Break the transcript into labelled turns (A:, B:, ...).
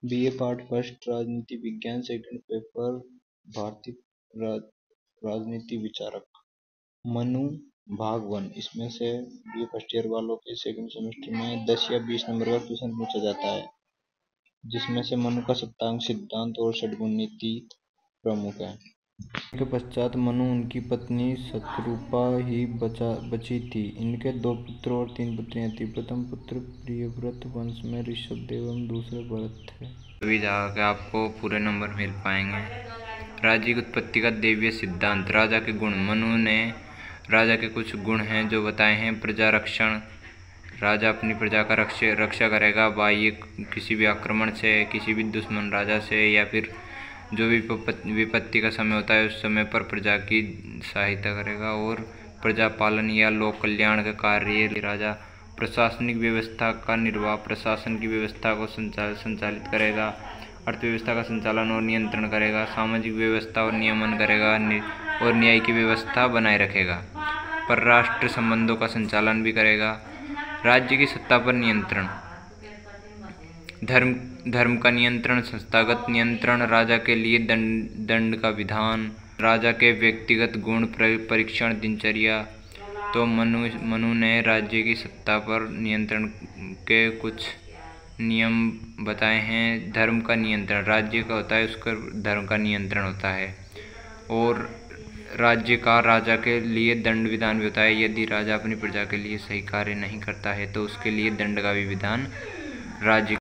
A: BA part first राजनीति विज्ञान second paper भारतीय राजनीति विचारक मनु भाग 1। इसमें से बीए फर्स्ट ईयर वालों के सेकंड सेमेस्टर में 10 या 20 नंबर का क्वेश्चन पूछा जाता है, जिसमें से मनु का सप्तांग सिद्धांत और षड्गुण नीति प्रमुख है। इसके पश्चात मनु उनकी पत्नी शतरूपा ही बची थी। इनके 2 पुत्र और 3 पुत्रियां थीं। प्रथम पुत्र प्रियव्रत वंश में ऋषभदेव एवं दूसरे भरत थे।
B: अभी जाकर आपको पूरे नंबर मिल पाएंगे। राज्य की उत्पत्ति का दैवीय सिद्धांत। राजा के गुण। मनु ने राजा के कुछ गुण हैं जो बताए हैं। प्रजा रक्षण। राजा अपनी प्रजा का रक्षा करेगा बाह्य किसी भी आक्रमण से, किसी भी दुश्मन राजा से, या फिर जो भी विपत्ति का समय होता है उस समय पर प्रजा की सहायता करेगा। और प्रजा पालन या लोक कल्याण का कार्य राजा। प्रशासनिक व्यवस्था का निर्वाह। प्रशासन की व्यवस्था को संचालित करेगा। अर्थव्यवस्था का संचालन और नियंत्रण करेगा। सामाजिक व्यवस्था और नियमन करेगा और न्याय की व्यवस्था बनाए रखेगा। परराष्ट्र संबंधों का संचालन भी करेगा। राज्य की सत्ता पर नियंत्रण। धर्म का नियंत्रण। संस्थागत नियंत्रण। राजा के लिए दंड का विधान। राजा के व्यक्तिगत गुण परीक्षण दिनचर्या। तो मनु ने राज्य की सत्ता पर नियंत्रण के कुछ नियम बताए हैं। धर्म का नियंत्रण। राज्य का होता है उसका धर्म का नियंत्रण होता है। और राज्य का राजा के लिए दंड विधान भी होता है। यदि राजा अपनी प्रजा के लिए सही कार्य नहीं करता है तो उसके लिए दंड का भी विधान राज्य